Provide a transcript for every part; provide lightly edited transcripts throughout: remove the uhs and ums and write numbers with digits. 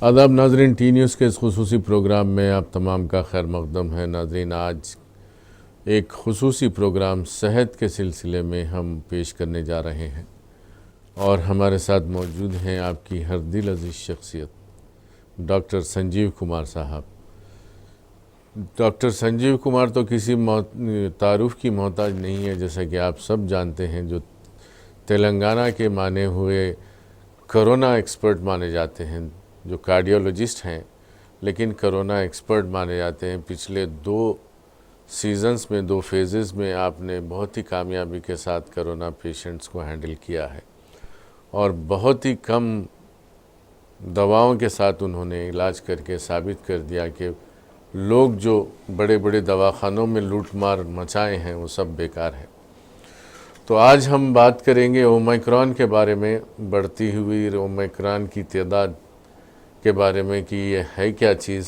आदाब नाजरीन, T news के इस खुसूसी प्रोग्राम में आप तमाम का खैर मकदम है। नाजरीन, आज एक खुसूसी प्रोग्राम सेहत के सिलसिले में हम पेश करने जा रहे हैं और हमारे साथ मौजूद हैं आपकी हर दिल अजीज़ शख्सियत डॉक्टर संजीव कुमार साहब। डॉक्टर संजीव कुमार तो किसी तारुफ की मोहताज नहीं है, जैसा कि आप सब जानते हैं, जो तेलंगाना के माने हुए कोरोना एक्सपर्ट माने जाते हैं, जो कार्डियोलॉजिस्ट हैं लेकिन कोरोना एक्सपर्ट माने जाते हैं। पिछले 2 सीज़न्स में 2 फेजेस में आपने बहुत ही कामयाबी के साथ कोरोना पेशेंट्स को हैंडल किया है और बहुत ही कम दवाओं के साथ उन्होंने इलाज करके साबित कर दिया कि लोग जो बड़े बड़े दवाखानों में लूटमार मचाए हैं वो सब बेकार है। तो आज हम बात करेंगे ओमिक्रॉन के बारे में, बढ़ती हुई ओमिक्रॉन की तादाद के बारे में कि ये है क्या चीज़,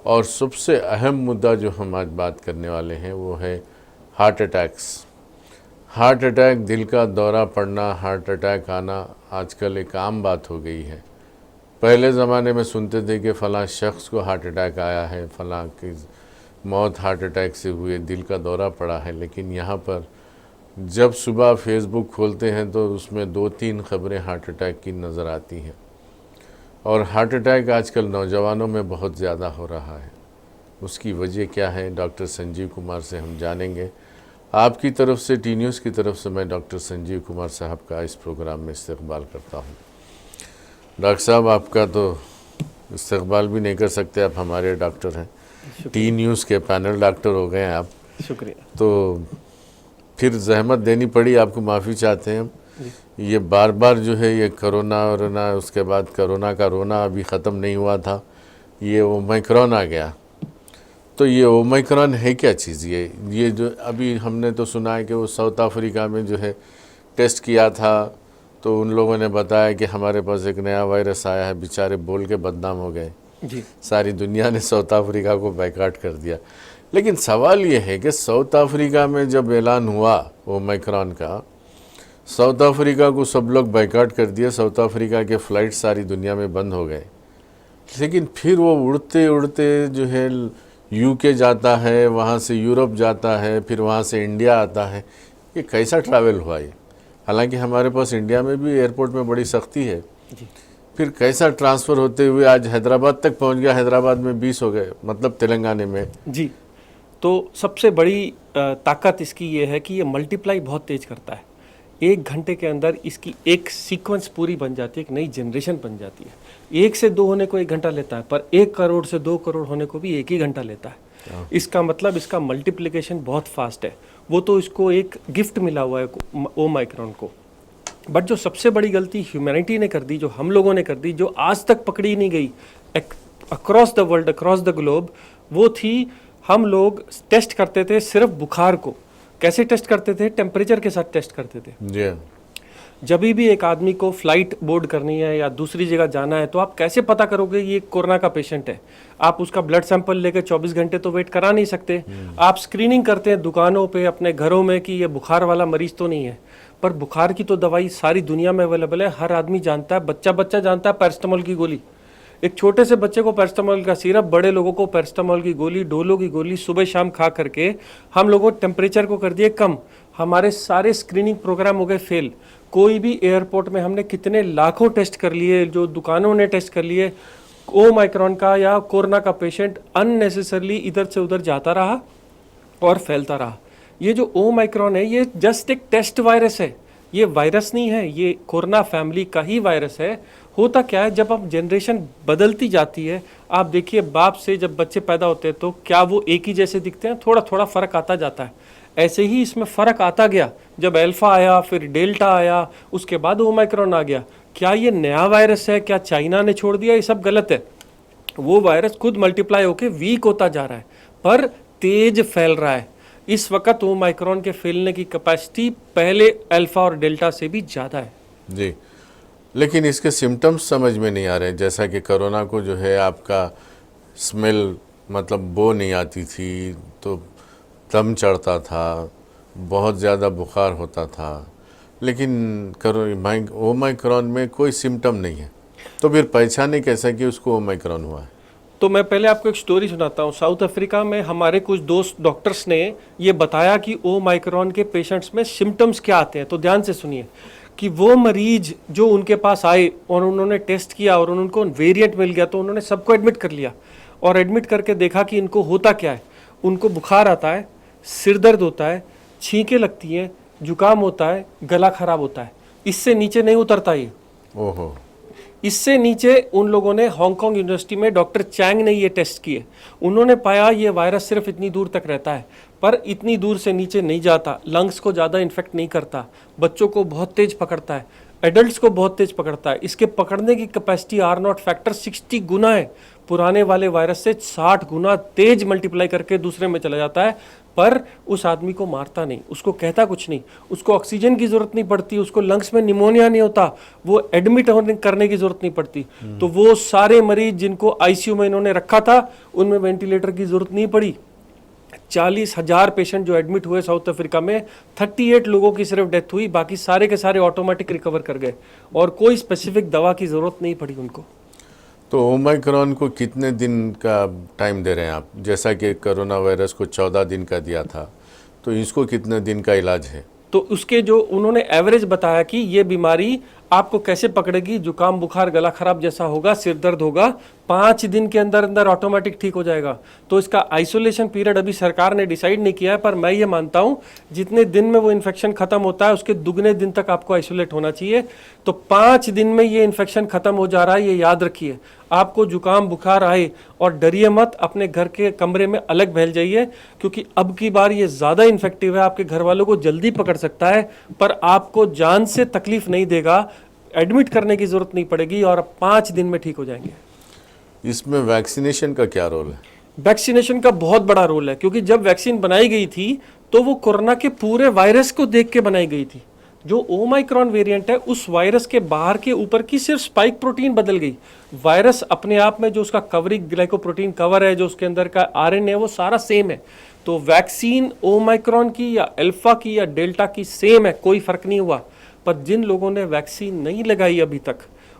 और सबसे अहम मुद्दा जो हम आज बात करने वाले हैं वो है हार्ट अटैक्स। हार्ट अटैक, दिल का दौरा पड़ना, हार्ट अटैक आना आजकल एक आम बात हो गई है। पहले ज़माने में सुनते थे कि फ़लाँ शख्स को हार्ट अटैक आया है, फ़लाँ की मौत हार्ट अटैक से हुई, दिल का दौरा पड़ा है। लेकिन यहाँ पर जब सुबह फेसबुक खोलते हैं तो उसमें 2-3 खबरें हार्ट अटैक की नज़र आती हैं और हार्ट अटैक आजकल नौजवानों में बहुत ज़्यादा हो रहा है। उसकी वजह क्या है, डॉक्टर संजीव कुमार से हम जानेंगे। आपकी तरफ से, टी न्यूज़ की तरफ से, मैं डॉक्टर संजीव कुमार साहब का इस प्रोग्राम में इस्तकबाल करता हूँ। डॉक्टर साहब, आपका तो इस्तकबाल भी नहीं कर सकते, आप हमारे डॉक्टर हैं, टी न्यूज़ के पैनल डॉक्टर हो गए हैं आप। शुक्रिया। तो फिर जहमत देनी पड़ी, आपको माफ़ी चाहते हैं हम। ये बार बार जो है ये कोरोना वरोना, उसके बाद कोरोना का रोना अभी ख़त्म नहीं हुआ था, ये ओमिक्रॉन आ गया। तो ये ओमिक्रॉन है क्या चीज़? ये जो अभी हमने तो सुना है कि वो साउथ अफ्रीका में जो है टेस्ट किया था तो उन लोगों ने बताया कि हमारे पास एक नया वायरस आया है, बेचारे बोल के बदनाम हो गए जी। सारी दुनिया ने साउथ अफ्रीका को बायकॉट कर दिया। लेकिन सवाल ये है कि साउथ अफ्रीका में जब ऐलान हुआ ओमिक्रॉन का, साउथ अफ्रीका को सब लोग बायकॉट कर दिया, साउथ अफ्रीका के फ़्लाइट सारी दुनिया में बंद हो गए। लेकिन फिर वो उड़ते उड़ते जो है यूके जाता है, वहाँ से यूरोप जाता है, फिर वहाँ से इंडिया आता है। ये कैसा ट्रैवल हुआ ये? हालांकि हमारे पास इंडिया में भी एयरपोर्ट में बड़ी सख्ती है, फिर कैसा ट्रांसफ़र होते हुए आज हैदराबाद तक पहुँच गया, हैदराबाद में 20 हो गए, मतलब तेलंगाना में। जी, तो सबसे बड़ी ताकत इसकी ये है कि ये मल्टीप्लाई बहुत तेज़ करता है। 1 घंटे के अंदर इसकी एक सीक्वेंस पूरी बन जाती है, एक नई जनरेशन बन जाती है। 1 से 2 होने को 1 घंटा लेता है, पर 1 करोड़ से 2 करोड़ होने को भी 1 ही घंटा लेता है। इसका मतलब इसका मल्टीप्लिकेशन बहुत फास्ट है। वो तो इसको एक गिफ्ट मिला हुआ है ओमिक्रॉन को। बट जो सबसे बड़ी गलती ह्यूमैनिटी ने कर दी, जो हम लोगों ने कर दी, जो आज तक पकड़ी नहीं गई across the world, across the globe, वो थी हम लोग टेस्ट करते थे सिर्फ बुखार को। कैसे टेस्ट करते थे? टेम्परेचर के साथ टेस्ट करते थे। जी। जब भी एक आदमी को फ्लाइट बोर्ड करनी है या दूसरी जगह जाना है तो आप कैसे पता करोगे ये कोरोना का पेशेंट है? आप उसका ब्लड सैंपल लेकर 24 घंटे तो वेट करा नहीं सकते। आप स्क्रीनिंग करते हैं दुकानों पे, अपने घरों में कि ये बुखार वाला मरीज तो नहीं है। पर बुखार की तो दवाई सारी दुनिया में अवेलेबल है, हर आदमी जानता है, बच्चा बच्चा जानता है पैरास्टामोल की गोली। एक छोटे से बच्चे को पैरास्टामोल का सिरप, बड़े लोगों को पैरास्टामोल की गोली, डोलो की गोली सुबह शाम खा करके हम लोगों टेम्परेचर को कर दिए कम। हमारे सारे स्क्रीनिंग प्रोग्राम हो गए फेल। कोई भी एयरपोर्ट में हमने कितने लाखों टेस्ट कर लिए, जो दुकानों ने टेस्ट कर लिए, ओमिक्रॉन का या कोरोना का पेशेंट अननेसेसरली इधर से उधर जाता रहा और फैलता रहा। ये जो ओमिक्रॉन है ये जस्ट एक टेस्ट वायरस है, ये वायरस नहीं है, ये कोरोना फैमिली का ही वायरस है। होता क्या है, जब अब जनरेशन बदलती जाती है, आप देखिए बाप से जब बच्चे पैदा होते हैं तो क्या वो एक ही जैसे दिखते हैं? थोड़ा थोड़ा फ़र्क आता जाता है। ऐसे ही इसमें फ़र्क आता गया, जब अल्फ़ा आया, फिर डेल्टा आया, उसके बाद ओमिक्रॉन आ गया। क्या ये नया वायरस है? क्या चाइना ने छोड़ दिया? ये सब गलत है। वो वायरस खुद मल्टीप्लाई होकर वीक होता जा रहा है, पर तेज फैल रहा है। इस वक्त ओमिक्रॉन के फैलने की कैपेसिटी पहले अल्फ़ा और डेल्टा से भी ज़्यादा है। जी, लेकिन इसके सिम्टम्स समझ में नहीं आ रहे। जैसा कि कोरोना को जो है आपका स्मेल, मतलब बो नहीं आती थी, तो दम चढ़ता था, बहुत ज़्यादा बुखार होता था, लेकिन ओमिक्रॉन में कोई सिम्टम नहीं है। तो फिर पहचाने कैसा कि उसको ओमिक्रॉन हुआ है? तो मैं पहले आपको एक स्टोरी सुनाता हूँ। साउथ अफ्रीका में हमारे कुछ दोस्त डॉक्टर्स ने ये बताया कि ओमाइक्रॉन के पेशेंट्स में सिम्टम्स क्या आते हैं। तो ध्यान से सुनिए कि वो मरीज जो उनके पास आए और उन्होंने टेस्ट किया और उनको वेरिएंट मिल गया, तो उन्होंने सबको एडमिट कर लिया और एडमिट करके देखा कि इनको होता क्या है। उनको बुखार आता है, सिर दर्द होता है, छींकें लगती हैं, जुकाम होता है, गला खराब होता है। इससे नीचे नहीं उतरता ये। ओहो। इससे नीचे उन लोगों ने हांगकांग यूनिवर्सिटी में डॉक्टर चैंग ने ये टेस्ट किए। उन्होंने पाया ये वायरस सिर्फ इतनी दूर तक रहता है, पर इतनी दूर से नीचे नहीं जाता, लंग्स को ज़्यादा इन्फेक्ट नहीं करता, बच्चों को बहुत तेज पकड़ता है, एडल्ट्स को बहुत तेज पकड़ता है। इसके पकड़ने की कैपेसिटी R0 फैक्टर 60 गुना है, पुराने वाले वायरस से 60 गुना तेज मल्टीप्लाई करके दूसरे में चला जाता है। पर उस आदमी को मारता नहीं, उसको कहता कुछ नहीं, उसको ऑक्सीजन की जरूरत नहीं पड़ती, उसको लंग्स में निमोनिया नहीं होता, वो एडमिट करने की जरूरत नहीं पड़ती। तो वो सारे मरीज जिनको आईसीयू में इन्होंने रखा था, उनमें वेंटिलेटर की जरूरत नहीं पड़ी। 40,000 पेशेंट जो एडमिट हुए साउथ अफ्रीका में, 38 लोगों की सिर्फ डेथ हुई, बाकी सारे के सारे ऑटोमेटिक रिकवर कर गए और कोई स्पेसिफिक दवा की जरूरत नहीं पड़ी उनको। तो ओमिक्रॉन को कितने दिन का टाइम दे रहे हैं आप? जैसा कि कोरोना वायरस को 14 दिन का दिया था, तो इसको कितने दिन का इलाज है? तो उसके जो उन्होंने एवरेज बताया कि ये बीमारी आपको कैसे पकड़ेगी, जुकाम बुखार गला खराब जैसा होगा, सिर दर्द होगा, 5 दिन के अंदर अंदर ऑटोमेटिक ठीक हो जाएगा। तो इसका आइसोलेशन पीरियड अभी सरकार ने डिसाइड नहीं किया है, पर मैं ये मानता हूँ जितने दिन में वो इन्फेक्शन खत्म होता है उसके दुगने दिन तक आपको आइसोलेट होना चाहिए। तो 5 दिन में ये इन्फेक्शन खत्म हो जा रहा है, ये याद रखिए। आपको जुकाम बुखार आए और डरिए मत, अपने घर के कमरे में अलग बहल जाइए, क्योंकि अब की बार ये ज़्यादा इन्फेक्टिव है, आपके घर वालों को जल्दी पकड़ सकता है, पर आपको जान से तकलीफ नहीं देगा, एडमिट करने की जरूरत नहीं पड़ेगी और 5 दिन में ठीक हो जाएंगे। इसमें वैक्सीनेशन का क्या रोल है? वैक्सीनेशन का बहुत बड़ा रोल है, क्योंकि जब वैक्सीन बनाई गई थी तो वो कोरोना के पूरे वायरस को देख के बनाई गई थी। जो ओमाइक्रॉन वेरिएंट है, उस वायरस के बाहर के ऊपर की सिर्फ स्पाइक प्रोटीन बदल गई। वायरस अपने आप में जो उसका कवरिंग ग्लाइकोप्रोटीन कवर है, जो उसके अंदर का आरएनए है, वो सारा सेम है। तो वैक्सीन ओमाइक्रॉन की या अल्फा की या डेल्टा की सेम है, कोई फर्क नहीं हुआ। पर जिन लोगों ने वैक्सीन नहीं लगाई अभी तक,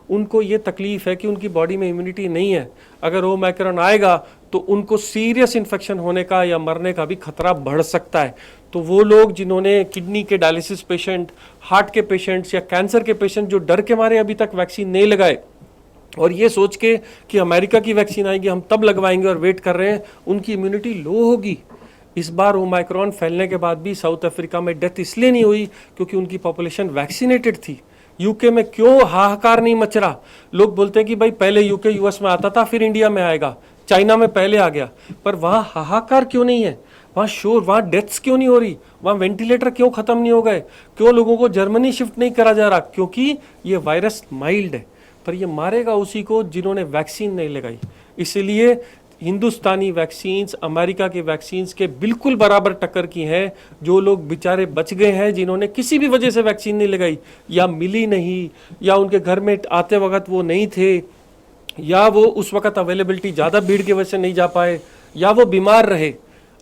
उनको ये तकलीफ है कि उनकी बॉडी में इम्यूनिटी नहीं है। अगर ओमाइक्रॉन आएगा तो उनको सीरियस इन्फेक्शन होने का या मरने का भी खतरा बढ़ सकता है। तो वो लोग जिन्होंने किडनी के डायलिसिस पेशेंट, हार्ट के पेशेंट्स या कैंसर के पेशेंट जो डर के मारे अभी तक वैक्सीन नहीं लगाए और ये सोच के कि अमेरिका की वैक्सीन आएगी हम तब लगवाएंगे और वेट कर रहे हैं, उनकी इम्यूनिटी लो होगी। इस बार ओमाइक्रॉन फैलने के बाद भी साउथ अफ्रीका में डेथ इसलिए नहीं हुई क्योंकि उनकी पॉपुलेशन वैक्सीनेटेड थी। यूके में क्यों हाहाकार नहीं मच रहा? लोग बोलते हैं कि भाई पहले यूके यूएस में आता था, फिर इंडिया में आएगा, चाइना में पहले आ गया, पर वहाँ हाहाकार क्यों नहीं है? वहाँ शोर, वहाँ डेथ्स क्यों नहीं हो रही? वहाँ वेंटिलेटर क्यों खत्म नहीं हो गए? क्यों लोगों को जर्मनी शिफ्ट नहीं करा जा रहा? क्योंकि ये वायरस माइल्ड है, पर ये मारेगा उसी को जिन्होंने वैक्सीन नहीं लगाई। इसलिए हिंदुस्तानी वैक्सीन्स अमेरिका के वैक्सीन्स के बिल्कुल बराबर टक्कर की हैं। जो लोग बेचारे बच गए हैं, जिन्होंने किसी भी वजह से वैक्सीन नहीं लगाई, या मिली नहीं, या उनके घर में आते वक्त वो नहीं थे, या वो उस वक्त अवेलेबिलिटी ज़्यादा भीड़ की वजह से नहीं जा पाए, या वो बीमार रहे,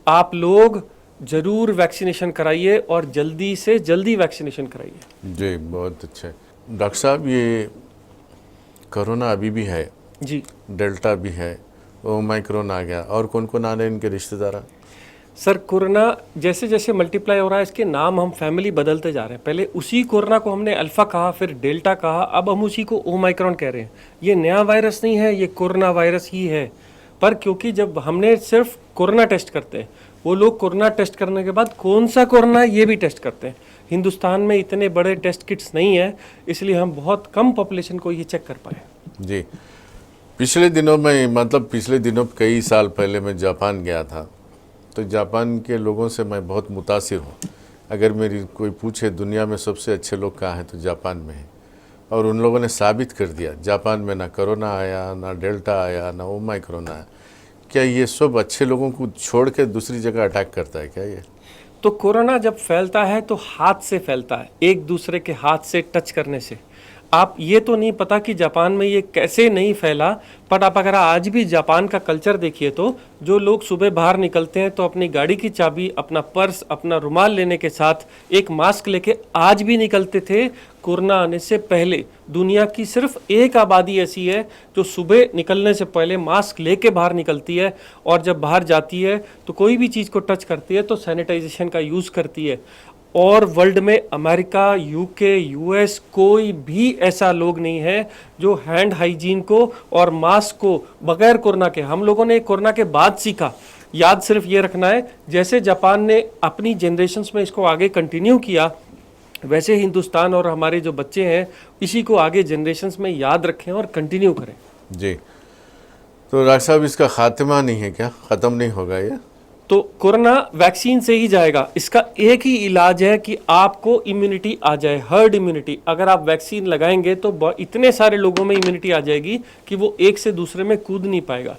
आप लोग ज़रूर वैक्सीनेशन कराइए और जल्दी से जल्दी वैक्सीनेशन कराइए। जी, बहुत अच्छा। डॉक्टर साहब, ये कोरोना अभी भी है जी, डेल्टा भी है, ओमाइक्रॉन आ गया, और कौन कौन आ रहे हैं इनके रिश्तेदार? सर कोरोना जैसे जैसे मल्टीप्लाई हो रहा है, इसके नाम हम फैमिली बदलते जा रहे हैं। पहले उसी कोरोना को हमने अल्फा कहा, फिर डेल्टा कहा, अब हम उसी को ओमाइक्रॉन कह रहे हैं। ये नया वायरस नहीं है, ये कोरोना वायरस ही है। पर क्योंकि जब हमने सिर्फ कोरोना टेस्ट करते हैं, वो लोग कोरोना टेस्ट करने के बाद कौन सा कोरोना है ये भी टेस्ट करते हैं। हिंदुस्तान में इतने बड़े टेस्ट किट्स नहीं है, इसलिए हम बहुत कम पॉपुलेशन को ये चेक कर पाए। जी, पिछले दिनों कई साल पहले मैं जापान गया था, तो जापान के लोगों से मैं बहुत मुतासिर हूँ। अगर मेरी कोई पूछे दुनिया में सबसे अच्छे लोग कहाँ हैं, तो जापान में हैं। और उन लोगों ने साबित कर दिया, जापान में ना कोरोना आया, ना डेल्टा आया, ना ओमाइक्रॉन आया। क्या ये सब अच्छे लोगों को छोड़ के दूसरी जगह अटैक करता है क्या ये? तो कोरोना जब फैलता है तो हाथ से फैलता है, एक दूसरे के हाथ से टच करने से। आप ये तो नहीं पता कि जापान में ये कैसे नहीं फैला, बट आप अगर आज भी जापान का कल्चर देखिए तो जो लोग सुबह बाहर निकलते हैं तो अपनी गाड़ी की चाबी, अपना पर्स, अपना रुमाल लेने के साथ एक मास्क लेके आज भी निकलते थे। कोरोना आने से पहले दुनिया की सिर्फ एक आबादी ऐसी है जो सुबह निकलने से पहले मास्क लेके बाहर निकलती है, और जब बाहर जाती है तो कोई भी चीज़ को टच करती है तो सैनिटाइजेशन का यूज़ करती है। और वर्ल्ड में अमेरिका, यूके, यूएस कोई भी ऐसा लोग नहीं है जो हैंड हाइजीन को और मास्क को बगैर कोरोना के, हम लोगों ने कोरोना के बाद सीखा। याद सिर्फ ये रखना है, जैसे जापान ने अपनी जनरेशन्स में इसको आगे कंटिन्यू किया, वैसे हिंदुस्तान और हमारे जो बच्चे हैं इसी को आगे जनरेशन्स में याद रखें और कंटिन्यू करें। जी, तो डॉक्टर साहब इसका खात्मा नहीं है क्या, ख़त्म नहीं होगा ये? तो कोरोना वैक्सीन से ही जाएगा। इसका एक ही इलाज है कि आपको इम्यूनिटी आ जाए, हर्ड इम्यूनिटी। अगर आप वैक्सीन लगाएंगे तो इतने सारे लोगों में इम्यूनिटी आ जाएगी कि वो एक से दूसरे में कूद नहीं पाएगा।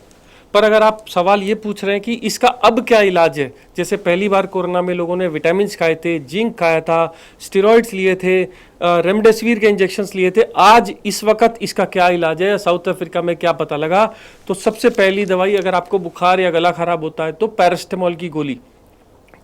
पर अगर आप सवाल ये पूछ रहे हैं कि इसका अब क्या इलाज है, जैसे पहली बार कोरोना में लोगों ने विटामिन खाए थे, जिंक खाया था, स्टेरॉइड्स लिए थे, रेमडेसिविर के इंजेक्शंस लिए थे, आज इस वक्त इसका क्या इलाज है, साउथ अफ्रीका में क्या पता लगा? तो सबसे पहली दवाई, अगर आपको बुखार या गला खराब होता है तो पैरास्टामोल की गोली।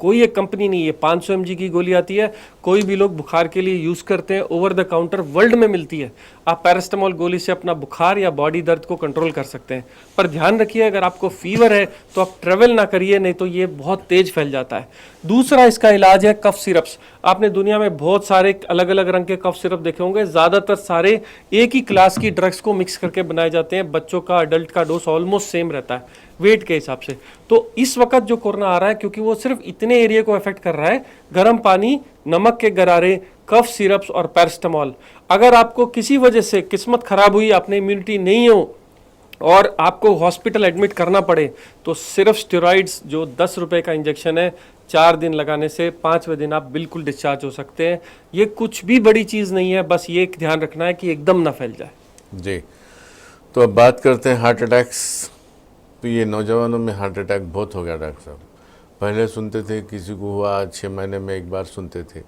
कोई एक कंपनी नहीं है, 500 mg की गोली आती है, कोई भी लोग बुखार के लिए यूज़ करते हैं, ओवर द काउंटर वर्ल्ड में मिलती है। आप पैरास्टामोल गोली से अपना बुखार या बॉडी दर्द को कंट्रोल कर सकते हैं। पर ध्यान रखिए, अगर आपको फीवर है तो आप ट्रेवल ना करिए, नहीं तो ये बहुत तेज फैल जाता है। दूसरा इसका इलाज है कफ सिरप्स। आपने दुनिया में बहुत सारे अलग अलग रंग के कफ सिरप देखे होंगे, ज़्यादातर सारे एक ही क्लास की ड्रग्स को मिक्स करके बनाए जाते हैं। बच्चों का, अडल्ट का डोज ऑलमोस्ट सेम रहता है वेट के हिसाब से। तो इस वक्त जो कोरोना आ रहा है, क्योंकि वो सिर्फ इतने एरिया को अफेक्ट कर रहा है, गर्म पानी, नमक के गरारे, कफ सिरप्स और पैरास्टामोल। अगर आपको किसी वजह से किस्मत खराब हुई, आपने इम्यूनिटी नहीं हो और आपको हॉस्पिटल एडमिट करना पड़े, तो सिर्फ स्टेरॉइड्स जो 10 रुपए का इंजेक्शन है, 4 दिन लगाने से 5वें दिन आप बिल्कुल डिस्चार्ज हो सकते हैं। ये कुछ भी बड़ी चीज़ नहीं है, बस ये ध्यान रखना है कि एकदम ना फैल जाए। जी, तो अब बात करते हैं हार्ट अटैक्स। तो ये नौजवानों में हार्ट अटैक बहुत हो गया डॉक्टर साहब। पहले सुनते थे किसी को हुआ 6 महीने में एक बार सुनते थे,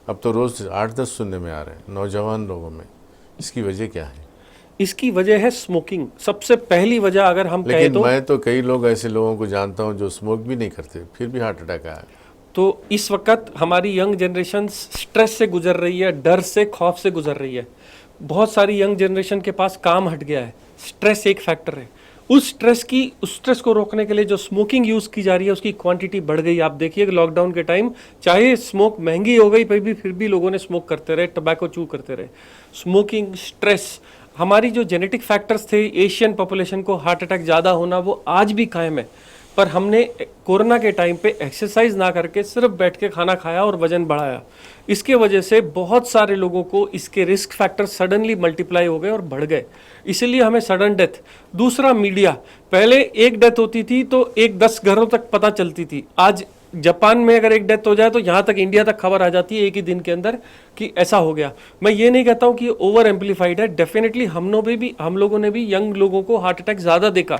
अब तो रोज़ 8-10 सुनने में आ रहे हैं नौजवान लोगों में। इसकी वजह क्या है? इसकी वजह है स्मोकिंग, सबसे पहली वजह अगर हम कहें लेकिन तो। मैं तो कई लोग ऐसे लोगों को जानता हूं जो स्मोक भी नहीं करते, फिर भी हार्ट अटैक आया। तो इस वक्त हमारी यंग जनरेशन स्ट्रेस से गुजर रही है, डर से, खौफ से गुजर रही है। बहुत सारी यंग जनरेशन के पास काम हट गया है, स्ट्रेस एक फैक्टर है। उस स्ट्रेस को रोकने के लिए जो स्मोकिंग यूज़ की जा रही है उसकी क्वांटिटी बढ़ गई। आप देखिए लॉकडाउन के टाइम, चाहे स्मोक महंगी हो गई फिर भी लोगों ने स्मोक करते रहे, टबैको चू करते रहे। स्मोकिंग, स्ट्रेस, हमारी जो जेनेटिक फैक्टर्स थे एशियन पॉपुलेशन को हार्ट अटैक ज़्यादा होना, वो आज भी कायम है। पर हमने कोरोना के टाइम पे एक्सरसाइज ना करके सिर्फ बैठ के खाना खाया और वजन बढ़ाया। इसके वजह से बहुत सारे लोगों को इसके रिस्क फैक्टर सडनली मल्टीप्लाई हो गए और बढ़ गए, इसीलिए हमें सडन डेथ। दूसरा मीडिया, पहले एक डेथ होती थी तो 1-10 घरों तक पता चलती थी। आज जापान में अगर एक डेथ हो जाए तो यहाँ तक, इंडिया तक खबर आ जाती है एक ही दिन के अंदर कि ऐसा हो गया। मैं ये नहीं कहता हूँ कि ओवर एम्पलीफाइड है, डेफिनेटली हम लोगों ने भी यंग लोगों को हार्ट अटैक ज़्यादा देखा।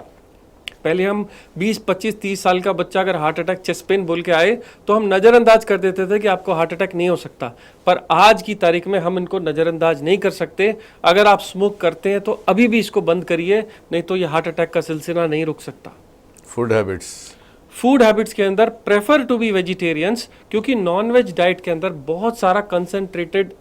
पहले हम 20, 25, 30 साल का बच्चा अगर हार्ट अटैक, चेस्ट पेन बोल के आए तो हम नज़रअंदाज कर देते थे कि आपको हार्ट अटैक नहीं हो सकता। पर आज की तारीख में हम इनको नज़रअंदाज नहीं कर सकते। अगर आप स्मोक करते हैं तो अभी भी इसको बंद करिए, नहीं तो ये हार्ट अटैक का सिलसिला नहीं रुक सकता। फूड हैबिट्स के अंदर प्रेफर टू बी वेजिटेरियंस, क्योंकि नॉन वेज डाइट के अंदर बहुत सारा कंसनट्रेटेड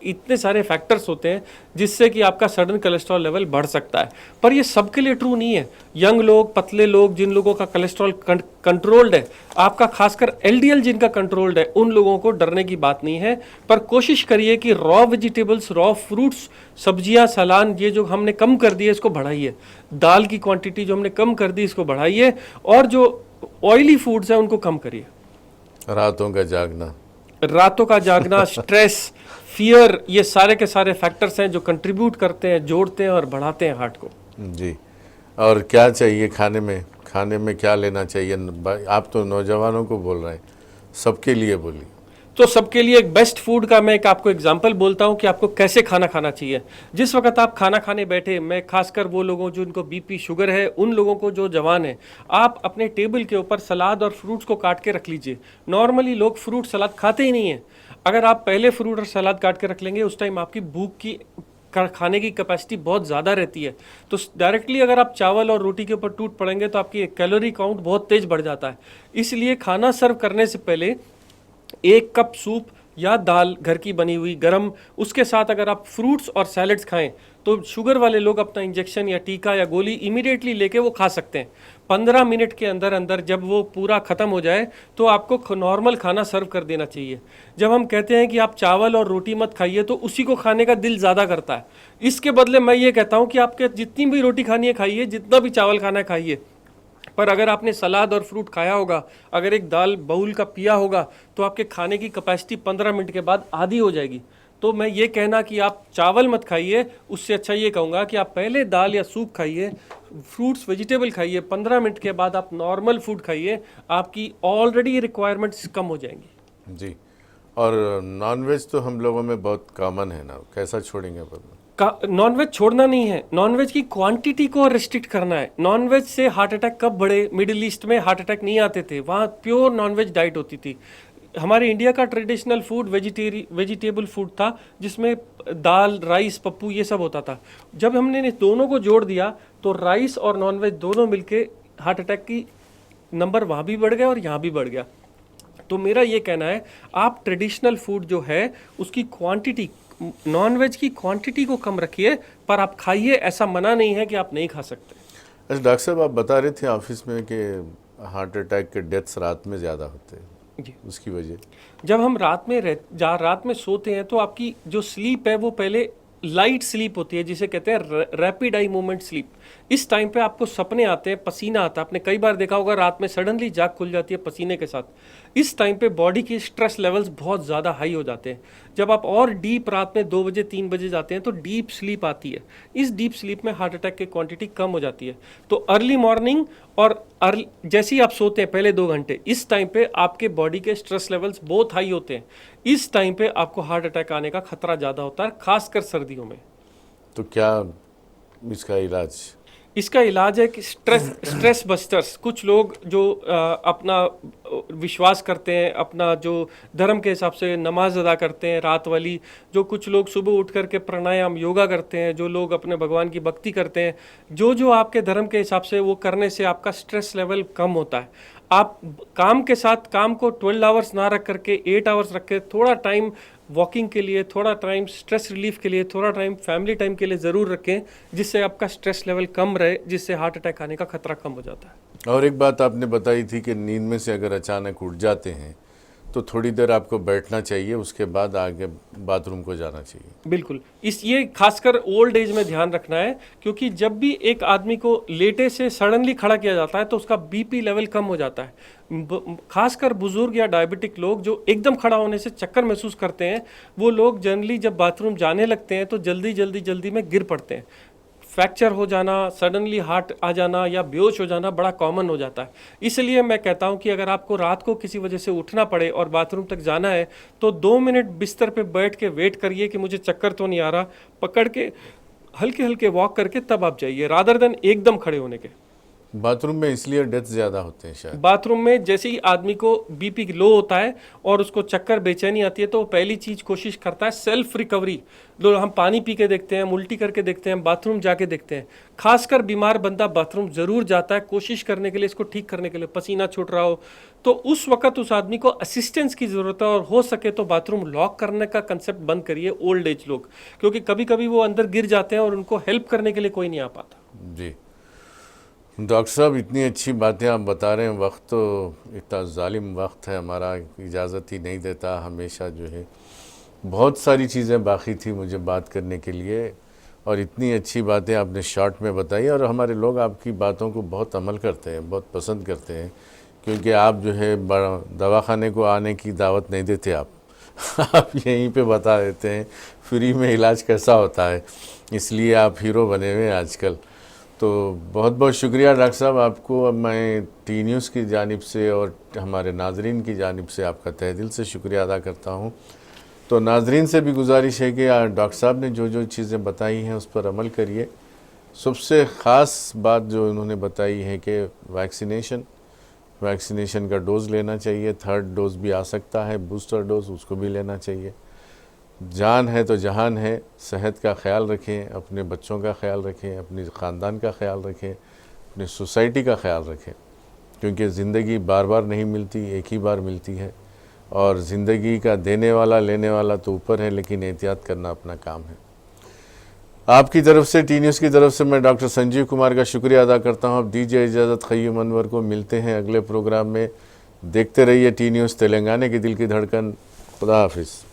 इतने सारे फैक्टर्स होते हैं जिससे कि आपका सडन कोलेस्ट्रॉल लेवल बढ़ सकता है। पर ये सबके लिए ट्रू नहीं है। यंग लोग, पतले लोग, जिन लोगों का कोलेस्ट्रॉल कंट्रोल्ड है, आपका खासकर एलडीएल जिनका कंट्रोल्ड है, उन लोगों को डरने की बात नहीं है। पर कोशिश करिए कि रॉ वेजिटेबल्स, रॉ फ्रूट्स, सब्जियां, सलाद, ये जो हमने कम कर दिए इसको बढ़ाइए। दाल की क्वांटिटी जो हमने कम कर दी इसको बढ़ाइए, और जो ऑयली फूड्स है उनको कम करिए। रातों का जागना, स्ट्रेस, फियर, ये सारे के सारे फैक्टर्स हैं जो कंट्रीब्यूट करते हैं, जोड़ते हैं और बढ़ाते हैं हार्ट को। जी, और क्या चाहिए खाने में क्या लेना चाहिए? आप तो नौजवानों को बोल रहे हैं, सबके लिए बोलिए। तो सबके लिए एक बेस्ट फूड का मैं एक आपको एग्जांपल बोलता हूं कि आपको कैसे खाना खाना चाहिए। जिस वक्त आप खाना खाने बैठे, मैं खासकर वो लोगों जिनको बीपी शुगर है, उन लोगों को जो जवान है, आप अपने टेबल के ऊपर सलाद और फ्रूट्स को काट के रख लीजिए। नॉर्मली लोग फ्रूट सलाद खाते ही नहीं है। अगर आप पहले फ्रूट और सलाद काट के रख लेंगे, उस टाइम आपकी भूख की खाने की कैपेसिटी बहुत ज़्यादा रहती है। तो डायरेक्टली अगर आप चावल और रोटी के ऊपर टूट पड़ेंगे तो आपकी कैलोरी काउंट बहुत तेज बढ़ जाता है। इसलिए खाना सर्व करने से पहले 1 कप सूप या दाल घर की बनी हुई गरम, उसके साथ अगर आप फ्रूट्स और सैलड्स खाएं तो शुगर वाले लोग अपना इंजेक्शन या टीका या गोली इमीडिएटली लेके वो खा सकते हैं। 15 मिनट के अंदर अंदर जब वो पूरा ख़त्म हो जाए तो आपको नॉर्मल खाना सर्व कर देना चाहिए। जब हम कहते हैं कि आप चावल और रोटी मत खाइए तो उसी को खाने का दिल ज़्यादा करता है। इसके बदले मैं ये कहता हूँ कि आपके जितनी भी रोटी खानी है खाइए, जितना भी चावल खाना है खाइए, पर अगर आपने सलाद और फ्रूट खाया होगा, अगर एक दाल बाउल का पिया होगा, तो आपके खाने की कैपेसिटी 15 मिनट के बाद आधी हो जाएगी। तो मैं ये कहना कि आप चावल मत खाइए, उससे अच्छा ये कहूँगा कि आप पहले दाल या सूप खाइए, फ्रूट्स वेजिटेबल खाइए, 15 मिनट के बाद आप नॉर्मल फूड खाइए, आपकी ऑलरेडी रिक्वायरमेंट्स कम हो जाएंगी। जी। और नॉनवेज तो हम लोगों में बहुत कॉमन है ना, कैसा छोड़ेंगे पर? नॉनवेज छोड़ना नहीं है, नॉनवेज की क्वांटिटी को रिस्ट्रिक्ट करना है। नॉनवेज से हार्ट अटैक कब बढ़े? मिडिल ईस्ट में हार्ट अटैक नहीं आते थे, वहाँ प्योर नॉनवेज डाइट होती थी। हमारे इंडिया का ट्रेडिशनल फूड वेजिटेबल फूड था, जिसमें दाल, राइस, पप्पू ये सब होता था। जब हमने दोनों को जोड़ दिया तो राइस और नॉनवेज दोनों मिलके हार्ट अटैक की नंबर वहाँ भी बढ़ गया और यहाँ भी बढ़ गया। तो मेरा ये कहना है, आप ट्रेडिशनल फूड जो है उसकी क्वांटिटी, नॉनवेज की क्वांटिटी को कम रखिए, पर आप खाइए, ऐसा मना नहीं है कि आप नहीं खा सकते। अच्छा डॉक्टर साहब, आप बता रहे थे ऑफिस में कि हार्ट अटैक के डेथ्स रात में ज़्यादा होते हैं जी। उसकी वजह? जब हम रात में सोते हैं तो आपकी जो स्लीप है वो पहले लाइट स्लीप होती है, जिसे कहते हैं रैपिड आई मूवमेंट स्लीप। इस टाइम पे आपको सपने आते हैं, पसीना आता है। आपने कई बार देखा होगा रात में सडनली जाग खुल जाती है पसीने के साथ। इस टाइम पे बॉडी की स्ट्रेस लेवल्स बहुत ज़्यादा हाई हो जाते हैं। जब आप और डीप रात में 2 बजे 3 बजे जाते हैं तो डीप स्लीप आती है। इस डीप स्लीप में हार्ट अटैक की क्वांटिटी कम हो जाती है। तो अर्ली मॉर्निंग और जैसे ही आप सोते हैं पहले 2 घंटे, इस टाइम पे आपके बॉडी के स्ट्रेस लेवल्स बहुत हाई होते हैं। इस टाइम पे आपको हार्ट अटैक आने का खतरा ज़्यादा होता है, खासकर सर्दियों में। तो क्या इसका इलाज? इसका इलाज है कि स्ट्रेस बस्टर्स। कुछ लोग जो अपना विश्वास करते हैं, अपना जो धर्म के हिसाब से नमाज अदा करते हैं रात वाली, जो कुछ लोग सुबह उठ करके प्राणायाम योगा करते हैं, जो लोग अपने भगवान की भक्ति करते हैं, जो आपके धर्म के हिसाब से वो करने से आपका स्ट्रेस लेवल कम होता है। आप काम के साथ काम को 12 आवर्स ना रख करके 8 आवर्स रख के थोड़ा टाइम वॉकिंग के लिए, थोड़ा टाइम स्ट्रेस रिलीफ के लिए, थोड़ा टाइम फैमिली टाइम के लिए ज़रूर रखें, जिससे आपका स्ट्रेस लेवल कम रहे, जिससे हार्ट अटैक आने का खतरा कम हो जाता है। और एक बात आपने बताई थी कि नींद में से अगर अचानक उठ जाते हैं तो थोड़ी देर आपको बैठना चाहिए, उसके बाद आगे बाथरूम को जाना चाहिए। बिल्कुल, ये खासकर ओल्ड एज में ध्यान रखना है, क्योंकि जब भी एक आदमी को लेटे से सडनली खड़ा किया जाता है तो उसका बीपी लेवल कम हो जाता है। खासकर बुजुर्ग या डायबिटिक लोग जो एकदम खड़ा होने से चक्कर महसूस करते हैं, वो लोग जनरली जब बाथरूम जाने लगते हैं तो जल्दी में गिर पड़ते हैं। फ्रैक्चर हो जाना, सडनली हार्ट आ जाना या बेहोश हो जाना बड़ा कॉमन हो जाता है। इसलिए मैं कहता हूं कि अगर आपको रात को किसी वजह से उठना पड़े और बाथरूम तक जाना है तो 2 मिनट बिस्तर पे बैठ के वेट करिए कि मुझे चक्कर तो नहीं आ रहा, पकड़ के हल्के हल्के वॉक करके तब आप जाइए, रादर देन एकदम खड़े होने के। बाथरूम में इसलिए डेथ ज़्यादा होते हैं शायद? बाथरूम में जैसे ही आदमी को बीपी लो होता है और उसको चक्कर बेचैनी आती है तो पहली चीज़ कोशिश करता है सेल्फ रिकवरी। लो, हम पानी पी के देखते हैं, उल्टी करके देखते हैं, बाथरूम जाके देखते हैं। खासकर बीमार बंदा बाथरूम ज़रूर जाता है कोशिश करने के लिए, इसको ठीक करने के लिए। पसीना छूट रहा हो तो उस वक्त उस आदमी को असिस्टेंस की ज़रूरत है, और हो सके तो बाथरूम लॉक करने का कंसेप्ट बंद करिए ओल्ड एज लोग, क्योंकि कभी कभी वो अंदर गिर जाते हैं और उनको हेल्प करने के लिए कोई नहीं आ पाता। जी डॉक्टर साहब, इतनी अच्छी बातें आप बता रहे हैं। वक्त तो इतना जालिम वक्त है हमारा, इजाज़त ही नहीं देता। हमेशा जो है बहुत सारी चीज़ें बाकी थी मुझे बात करने के लिए, और इतनी अच्छी बातें आपने शॉर्ट में बताई। और हमारे लोग आपकी बातों को बहुत अमल करते हैं, बहुत पसंद करते हैं, क्योंकि आप जो है दवाखाने को आने की दावत नहीं देते आप यहीं पे बता देते हैं फ्री में इलाज कैसा होता है, इसलिए आप हीरो बने हुए हैं आजकल। तो बहुत बहुत शुक्रिया डॉक्टर साहब आपको। अब मैं टी न्यूज़ की जानिब से और हमारे नाजरीन की जानिब से आपका तहे दिल से शुक्रिया अदा करता हूँ। तो नाजरीन से भी गुजारिश है कि डॉक्टर साहब ने जो जो चीज़ें बताई हैं उस पर अमल करिए। सबसे ख़ास बात जो उन्होंने बताई है कि वैक्सीनेशन का डोज़ लेना चाहिए, 3rd डोज़ भी आ सकता है, बूस्टर डोज़, उसको भी लेना चाहिए। जान है तो जहान है। सेहत का ख्याल रखें, अपने बच्चों का ख्याल रखें, अपनी ख़ानदान का ख्याल रखें, अपनी सोसाइटी का ख्याल रखें, क्योंकि ज़िंदगी बार बार नहीं मिलती, एक ही बार मिलती है। और ज़िंदगी का देने वाला लेने वाला तो ऊपर है, लेकिन एहतियात करना अपना काम है। आपकी तरफ से, टी न्यूज़ की तरफ से मैं डॉक्टर संजीव कुमार का शुक्रिया अदा करता हूँ। अब दीजिए इजाज़त। क़य्यूम अनवर को मिलते हैं अगले प्रोग्राम में। देखते रहिए टी न्यूज़, तेलंगाना की दिल की धड़कन। खुदा हाफिज़।